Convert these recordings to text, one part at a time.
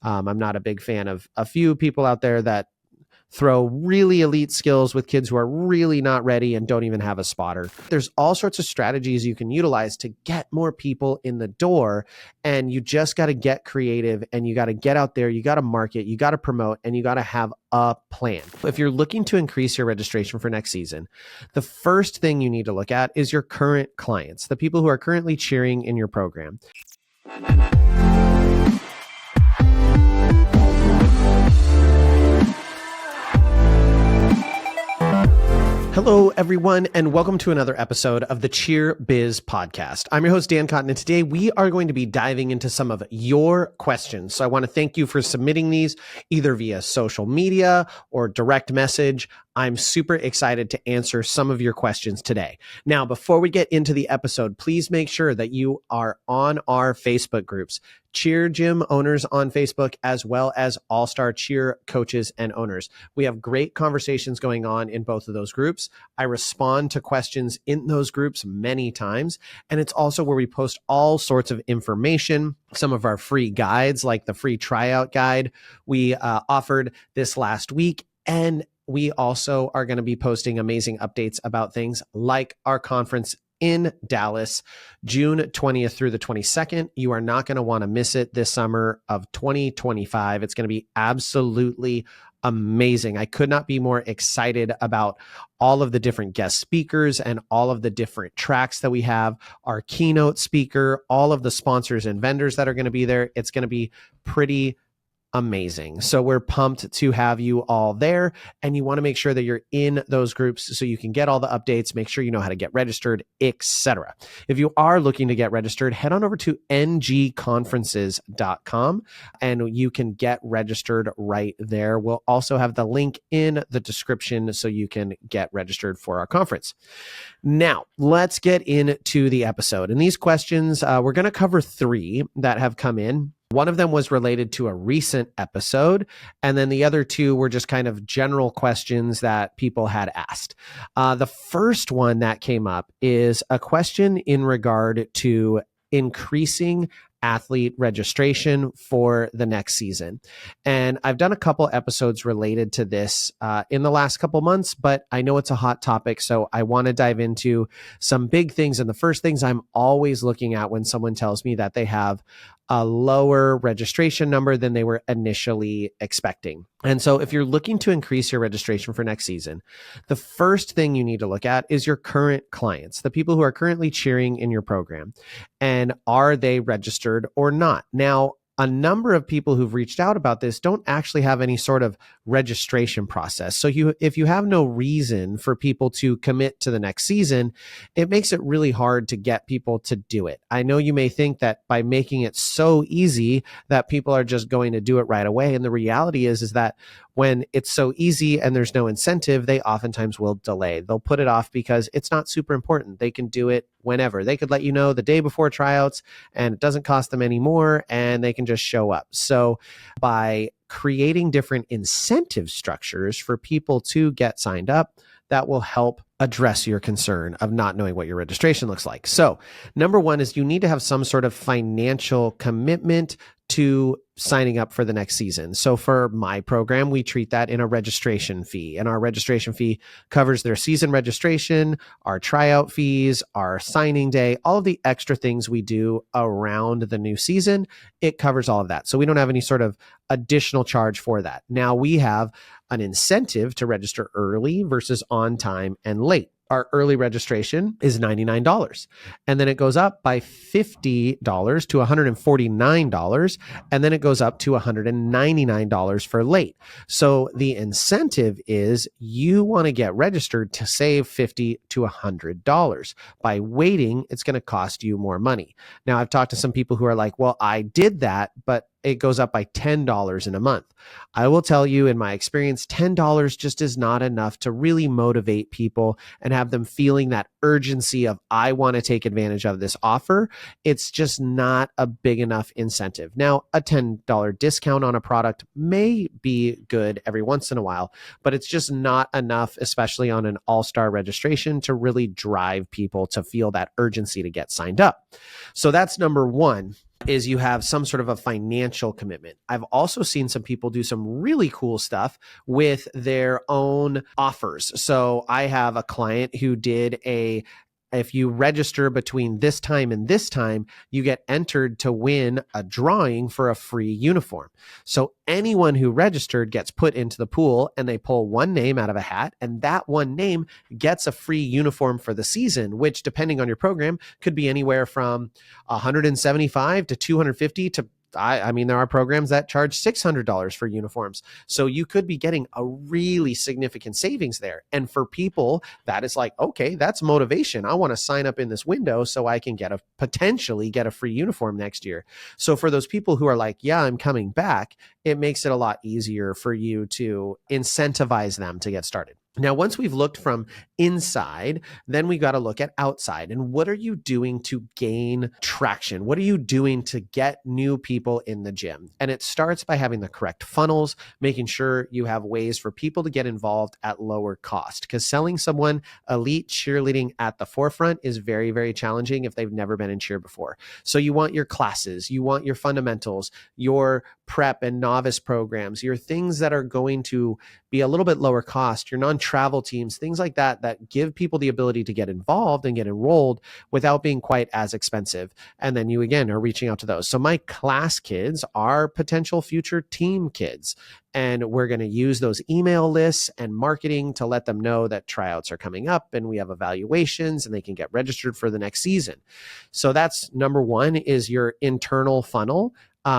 I'm not a big fan of a few people out there that throw really elite skills with kids who are really not ready and don't even have a spotter. There's all sorts of strategies you can utilize to get more people in the door, and you just got to get creative and you got to get out there, you got to market, you got to promote, and you got to have a plan. If you're looking to increase your registration for next season, the first thing you need to look at is your current clients, the people who are currently cheering in your program. Hello, everyone, and welcome to another episode of the Cheer Biz Podcast. I'm your host, Dan Cotton, and today we are going to be diving into some of your questions. So I want to thank you for submitting these either via social media or direct message. I'm super excited to answer some of your questions today. Now, before we get into the episode, please make sure that you are on our Facebook groups, Cheer Gym Owners on Facebook, as well as All-Star Cheer Coaches and Owners. We have great conversations going on in both of those groups. I respond to questions in those groups many times, and it's also where we post all sorts of information, some of our free guides, like the free tryout guide we offered this last week, and we also are going to be posting amazing updates about things like our conference in Dallas, June 20th through the 22nd. You are not going to want to miss it this summer of 2025. It's going to be absolutely amazing. I could not be more excited about all of the different guest speakers and all of the different tracks that we have, our keynote speaker, all of the sponsors and vendors that are going to be there. It's going to be pretty amazing. So we're pumped to have you all there, and you want to make sure that you're in those groups so you can get all the updates, make sure you know how to get registered, etc. If you are looking to get registered, head on over to ngconferences.com and you can get registered right there. We'll also have the link in the description so you can get registered for our conference. Now, let's get into the episode. And these questions, we're going to cover 3 that have come in. One of them was related to a recent episode, and then the other 2 were just kind of general questions that people had asked. The first one that came up is a question in regard to increasing athlete registration for the next season. And I've done a couple episodes related to this in the last couple months, but I know it's a hot topic, so I want to dive into some big things. And the first things I'm always looking at when someone tells me that they have a lower registration number than they were initially expecting. And so if you're looking to increase your registration for next season, the first thing you need to look at is your current clients, the people who are currently cheering in your program, and are they registered or not? Now, a number of people who've reached out about this don't actually have any sort of registration process. So if you have no reason for people to commit to the next season, it makes it really hard to get people to do it. I know you may think that by making it so easy that people are just going to do it right away. And the reality is that when it's so easy and there's no incentive, they oftentimes will delay. They'll put it off because it's not super important. They can do it whenever. They could let you know the day before tryouts, and it doesn't cost them any more, and they can just show up. So by creating different incentive structures for people to get signed up, that will help address your concern of not knowing what your registration looks like. So number 1 is you need to have some sort of financial commitment to signing up for the next season. So for my program, we treat that in a registration fee, and our registration fee covers their season registration, our tryout fees, our signing day, all of the extra things we do around the new season. It covers all of that. So we don't have any sort of additional charge for that. Now we have an incentive to register early versus on time and late. Our early registration is $99, and then it goes up by $50 to $149, and then it goes up to $199 for late. So the incentive is you want to get registered to save $50 to $100. By waiting, it's going to cost you more money. Now, I've talked to some people who are like, well, I did that, but it goes up by $10 in a month. I will tell you, in my experience, $10 just is not enough to really motivate people and have them feeling that urgency of, I want to take advantage of this offer. It's just not a big enough incentive. Now, a $10 discount on a product may be good every once in a while, but it's just not enough, especially on an all-star registration, to really drive people to feel that urgency to get signed up. So that's number 1. is you have some sort of a financial commitment. I've also seen some people do some really cool stuff with their own offers. So I have a client who did if you register between this time and this time, you get entered to win a drawing for a free uniform. So anyone who registered gets put into the pool, and they pull one name out of a hat, and that one name gets a free uniform for the season, which, depending on your program, could be anywhere from $175 to $250 to I mean, there are programs that charge $600 for uniforms. So you could be getting a really significant savings there. And for people, that is like, okay, that's motivation. I want to sign up in this window so I can potentially get a free uniform next year. So for those people who are like, yeah, I'm coming back, it makes it a lot easier for you to incentivize them to get started. Now, once we've looked from inside, then we got to look at outside. And what are you doing to gain traction? What are you doing to get new people in the gym? And it starts by having the correct funnels, making sure you have ways for people to get involved at lower cost. Because selling someone elite cheerleading at the forefront is very, very challenging if they've never been in cheer before. So you want your classes, you want your fundamentals, your prep and novice programs, your things that are going to be a little bit lower cost, your non-travel teams, things like that, that give people the ability to get involved and get enrolled without being quite as expensive. And then you, again, are reaching out to those. So my class kids are potential future team kids. And we're going to use those email lists and marketing to let them know that tryouts are coming up and we have evaluations and they can get registered for the next season. So that's number one, is your internal funnel,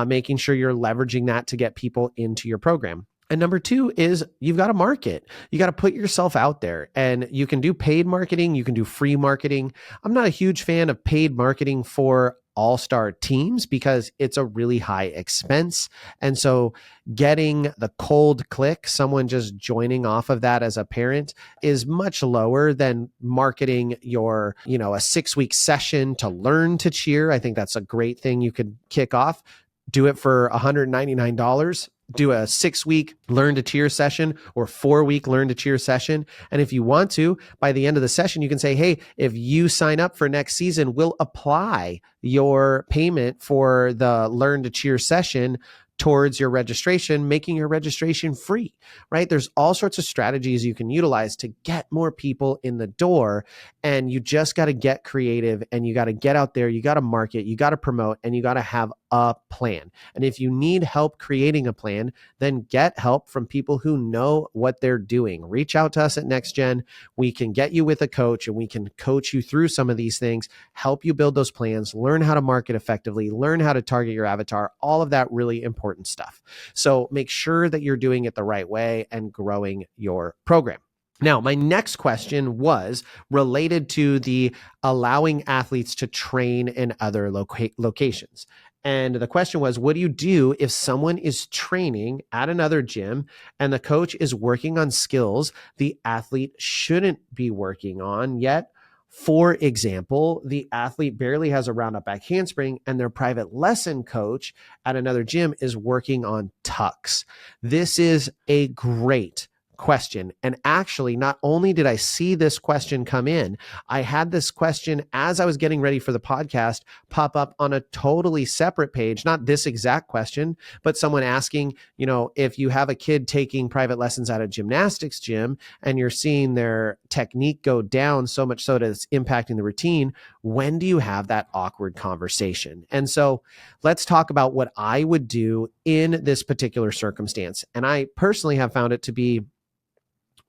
making sure you're leveraging that to get people into your program. And number two is you've got to market. You got to put yourself out there, and you can do paid marketing. You can do free marketing. I'm not a huge fan of paid marketing for all-star teams because it's a really high expense. And so getting the cold click, someone just joining off of that as a parent, is much lower than marketing your, a 6-week session to learn to cheer. I think that's a great thing you could kick off. Do it for $199. Do a 6-week learn to cheer session or 4-week learn to cheer session. And if you want to, by the end of the session, you can say, hey, if you sign up for next season, we'll apply your payment for the learn to cheer session towards your registration, making your registration free, right? There's all sorts of strategies you can utilize to get more people in the door. And you just got to get creative, and you got to get out there, you got to market, you got to promote, and you got to have a plan. And if you need help creating a plan, then get help from people who know what they're doing. Reach out to us at NextGen. We can get you with a coach, and we can coach you through some of these things, help you build those plans, learn how to market effectively, learn how to target your avatar, all of that really important stuff. So make sure that you're doing it the right way and growing your program. Now, my next question was related to the allowing athletes to train in other locations. And the question was, what do you do if someone is training at another gym and the coach is working on skills the athlete shouldn't be working on yet? For example, the athlete barely has a round up back handspring and their private lesson coach at another gym is working on tucks. This is a great question. And actually, not only did I see this question come in, I had this question as I was getting ready for the podcast pop up on a totally separate page, not this exact question, but someone asking, if you have a kid taking private lessons at a gymnastics gym and you're seeing their technique go down so much so that it's impacting the routine, when do you have that awkward conversation? And so let's talk about what I would do in this particular circumstance. And I personally have found it to be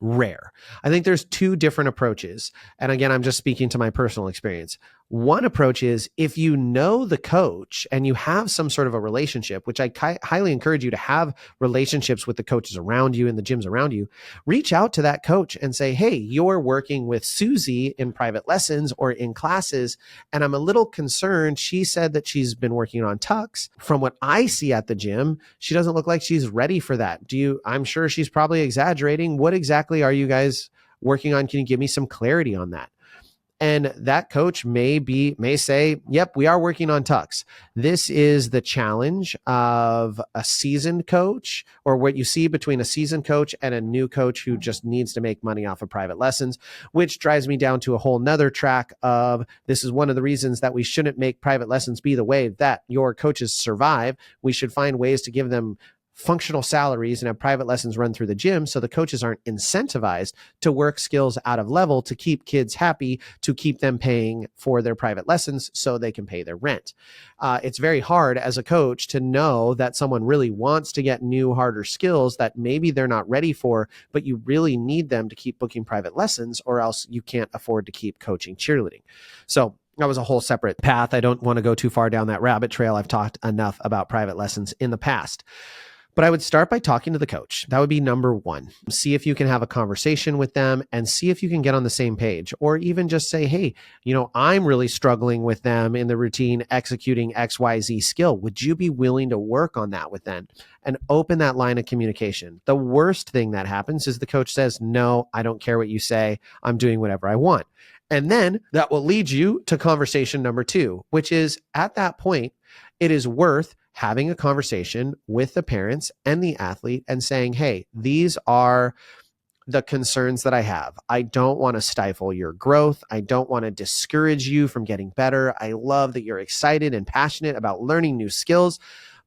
rare. I think there's two different approaches. And again, I'm just speaking to my personal experience. One approach is if you know the coach and you have some sort of a relationship, which I highly encourage you to have relationships with the coaches around you and the gyms around you, reach out to that coach and say, hey, you're working with Susie in private lessons or in classes, and I'm a little concerned. She said that she's been working on tucks. From what I see at the gym, she doesn't look like she's ready for that. I'm sure she's probably exaggerating. What exactly are you guys working on? Can you give me some clarity on that? And that coach may say, yep, we are working on tucks. This is the challenge of a seasoned coach, or what you see between a seasoned coach and a new coach who just needs to make money off of private lessons, which drives me down to a whole nother track of, this is one of the reasons that we shouldn't make private lessons be the way that your coaches survive. We should find ways to give them functional salaries and have private lessons run through the gym so the coaches aren't incentivized to work skills out of level to keep kids happy, to keep them paying for their private lessons so they can pay their rent. It's very hard as a coach to know that someone really wants to get new, harder skills that maybe they're not ready for, but you really need them to keep booking private lessons, or else you can't afford to keep coaching cheerleading. So that was a whole separate path. I don't want to go too far down that rabbit trail. I've talked enough about private lessons in the past. But I would start by talking to the coach. That would be number one. See if you can have a conversation with them and see if you can get on the same page, or even just say, hey, I'm really struggling with them in the routine executing XYZ skill. Would you be willing to work on that with them? And open that line of communication. The worst thing that happens is the coach says, no, I don't care what you say. I'm doing whatever I want. And then that will lead you to conversation number two, which is, at that point, it is worth having a conversation with the parents and the athlete and saying, hey, these are the concerns that I have. I don't want to stifle your growth. I don't want to discourage you from getting better. I love that you're excited and passionate about learning new skills,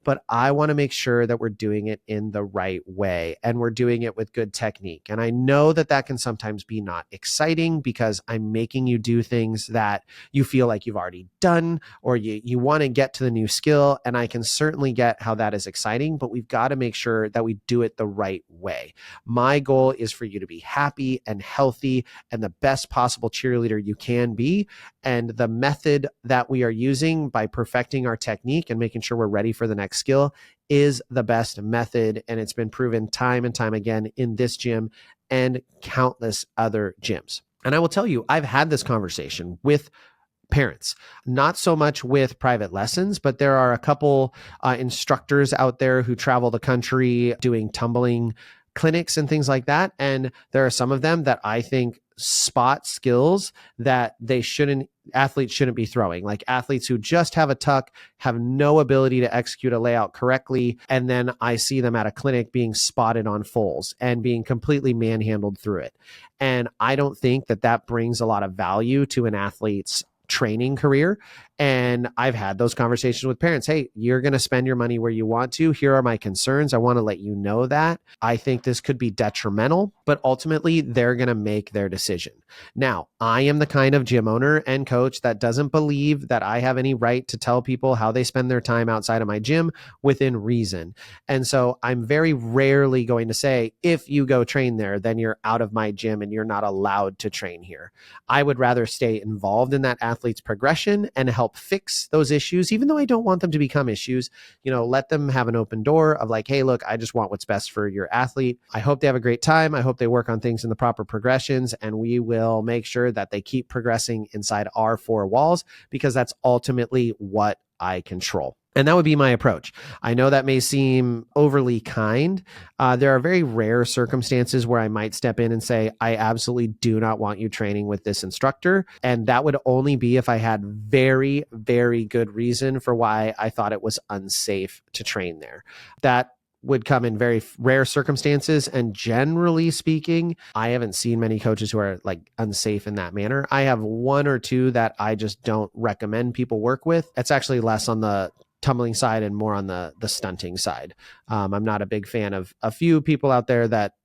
but I want to make sure that we're doing it in the right way and we're doing it with good technique. And I know that that can sometimes be not exciting because I'm making you do things that you feel like you've already done, or you want to get to the new skill. And I can certainly get how that is exciting, but we've got to make sure that we do it the right way. My goal is for you to be happy and healthy and the best possible cheerleader you can be. And the method that we are using by perfecting our technique and making sure we're ready for the next skill is the best method. And it's been proven time and time again in this gym and countless other gyms. And I will tell you, I've had this conversation with parents, not so much with private lessons, but there are a couple instructors out there who travel the country doing tumbling clinics and things like that. And there are some of them that I think spot skills that athletes shouldn't be throwing, like athletes who just have a tuck, have no ability to execute a layout correctly. And then I see them at a clinic being spotted on fulls and being completely manhandled through it. And I don't think that that brings a lot of value to an athlete's training career. And I've had those conversations with parents. Hey, you're going to spend your money where you want to. Here are my concerns. I want to let you know that. I think this could be detrimental, but ultimately they're going to make their decision. Now, I am the kind of gym owner and coach that doesn't believe that I have any right to tell people how they spend their time outside of my gym within reason. And so I'm very rarely going to say, if you go train there, then you're out of my gym and you're not allowed to train here. I would rather stay involved in that athlete's progression and help fix those issues, even though I don't want them to become issues. Let them have an open door of like, hey, look, I just want what's best for your athlete. I hope they have a great time. I hope they work on things in the proper progressions, and we will make sure that they keep progressing inside our four walls, because that's ultimately what I control. And that would be my approach. I know that may seem overly kind. There are very rare circumstances where I might step in and say, I absolutely do not want you training with this instructor. And that would only be if I had very, very good reason for why I thought it was unsafe to train there. That would come in very rare circumstances. And generally speaking, I haven't seen many coaches who are like unsafe in that manner. I have one or two that I just don't recommend people work with. It's actually less on the tumbling side and more on the stunting side. I'm not a big fan of a few people out there that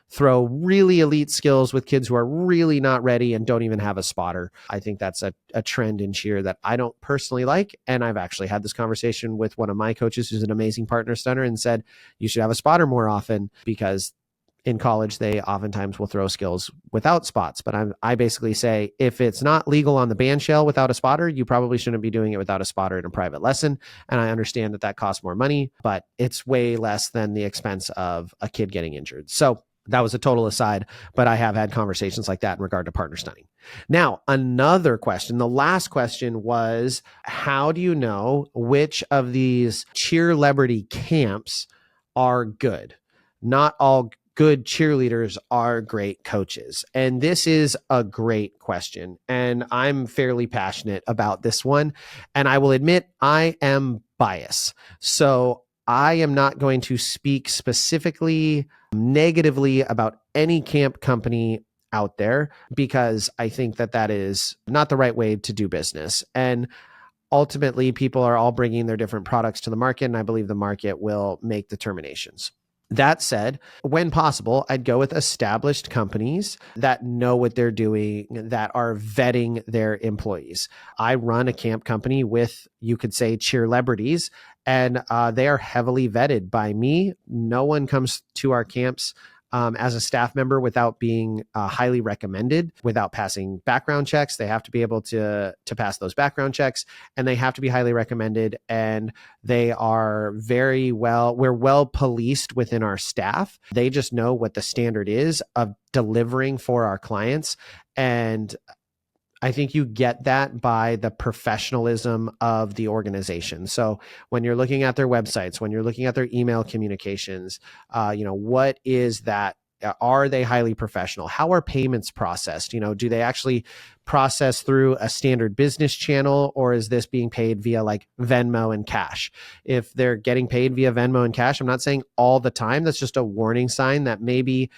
throw really elite skills with kids who are really not ready and don't even have a spotter. I think that's a trend in cheer that I don't personally like. And I've actually had this conversation with one of my coaches who's an amazing partner stunner and said, you should have a spotter more often, because in college, they oftentimes will throw skills without spots. But I basically say, if it's not legal on the band shell without a spotter, you probably shouldn't be doing it without a spotter in a private lesson. And I understand that that costs more money, but it's way less than the expense of a kid getting injured. So that was a total aside, but I have had conversations like that in regard to partner stunning. Now, another question, the last question was, how do you know which of these Cheerlebrity camps are good? Not all good cheerleaders are great coaches? And this is a great question. And I'm fairly passionate about this one. And I will admit I am biased. So I am not going to speak specifically negatively about any camp company out there, because I think that that is not the right way to do business. And ultimately, people are all bringing their different products to the market, and I believe the market will make determinations. That said, when possible, I'd go with established companies that know what they're doing, that are vetting their employees. I run a camp company with, you could say, Cheerlebrities, and they are heavily vetted by me. No one comes to our camps as a staff member without being highly recommended, without passing background checks. They have to be able to pass those background checks, and they have to be highly recommended. And they are we're well policed within our staff. They just know what the standard is of delivering for our clients. And I think you get that by the professionalism of the organization. So when you're looking at their websites, when you're looking at their email communications, what is that? Are they highly professional? How are payments processed? Do they actually process through a standard business channel, or is this being paid via like Venmo and cash? If they're getting paid via Venmo and cash, I'm not saying all the time. That's just a warning sign that maybe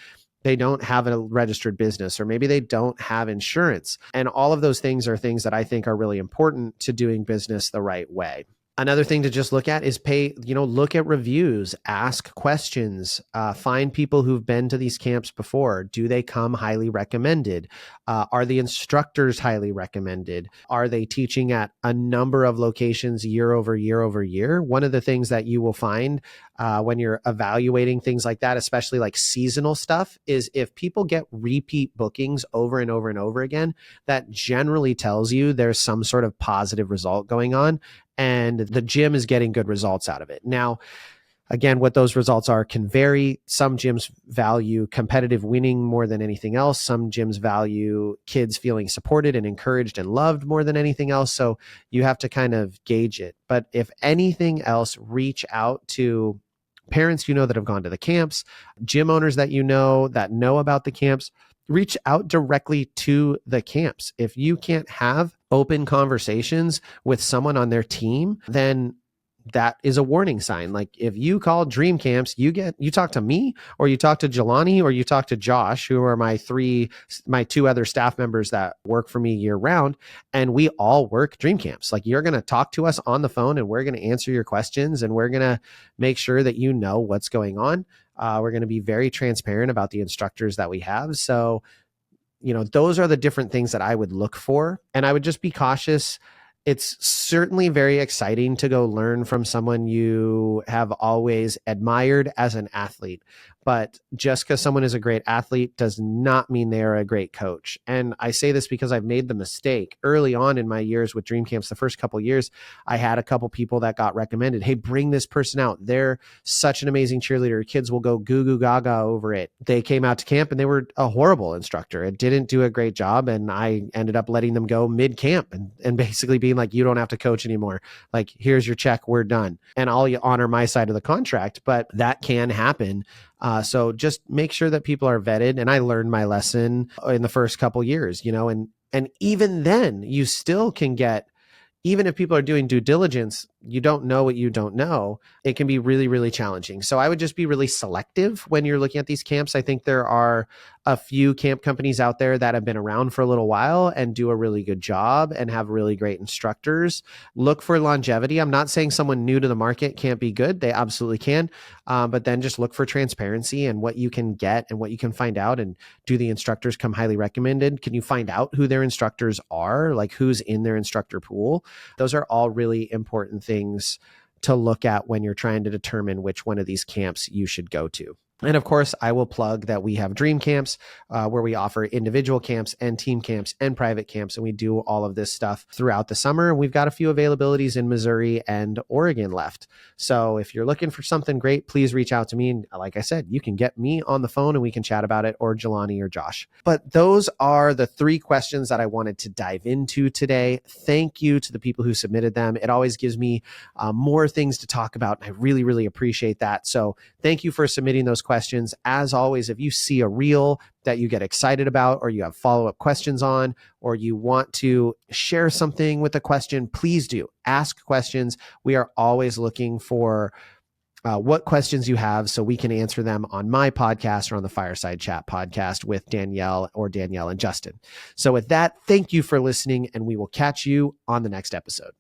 they don't have a registered business, or maybe they don't have insurance. And all of those things are things that I think are really important to doing business the right way. Another thing to just look at is look at reviews, ask questions, find people who've been to these camps before. Do they come highly recommended? Are the instructors highly recommended? Are they teaching at a number of locations year over year over year? One of the things that you will find when you're evaluating things like that, especially like seasonal stuff, is if people get repeat bookings over and over and over again, that generally tells you there's some sort of positive result going on, and the gym is getting good results out of it. Now, again, what those results are can vary. Some gyms value competitive winning more than anything else. Some gyms value kids feeling supported and encouraged and loved more than anything else. So you have to kind of gauge it. But if anything else, reach out to parents that have gone to the camps, gym owners that know about the camps. Reach out directly to the camps. If you can't have open conversations with someone on their team, then that is a warning sign. Like if you call Dream Camps, you talk to me, or you talk to Jelani, or you talk to Josh, who are my two other staff members that work for me year round, and we all work Dream Camps. Like you're going to talk to us on the phone, and we're going to answer your questions, and we're going to make sure that you know what's going on. We're going to be very transparent about the instructors that we have. So, those are the different things that I would look for. And I would just be cautious. It's certainly very exciting to go learn from someone you have always admired as an athlete. But just because someone is a great athlete does not mean they are a great coach. And I say this because I've made the mistake early on in my years with Dream Camps. The first couple of years, I had a couple people that got recommended. Hey, bring this person out. They're such an amazing cheerleader. Kids will go goo goo gaga over it. They came out to camp and they were a horrible instructor. It didn't do a great job. And I ended up letting them go mid camp and basically being like, you don't have to coach anymore. Like, here's your check. We're done. And I'll honor my side of the contract, but that can happen. So just make sure that people are vetted. And I learned my lesson in the first couple years, and even then you still can get, even if people are doing due diligence, you don't know what you don't know. It can be really, really challenging. So I would just be really selective when you're looking at these camps. I think there are a few camp companies out there that have been around for a little while and do a really good job and have really great instructors. Look for longevity. I'm not saying someone new to the market can't be good. They absolutely can. But then just look for transparency and what you can get and what you can find out. And do the instructors come highly recommended? Can you find out who their instructors are? Like who's in their instructor pool? Those are all really important things to look at when you're trying to determine which one of these camps you should go to. And of course, I will plug that we have Dream Camps, where we offer individual camps and team camps and private camps. And we do all of this stuff throughout the summer. We've got a few availabilities in Missouri and Oregon left. So if you're looking for something great, please reach out to me. And like I said, you can get me on the phone and we can chat about it, or Jelani or Josh. But those are the 3 questions that I wanted to dive into today. Thank you to the people who submitted them. It always gives me more things to talk about. And I really, really appreciate that. So thank you for submitting those questions. As always, if you see a reel that you get excited about, or you have follow-up questions on, or you want to share something with a question, please do ask questions. We are always looking for what questions you have so we can answer them on my podcast or on the Fireside Chat podcast with Danielle and Justin. So with that, thank you for listening, and we will catch you on the next episode.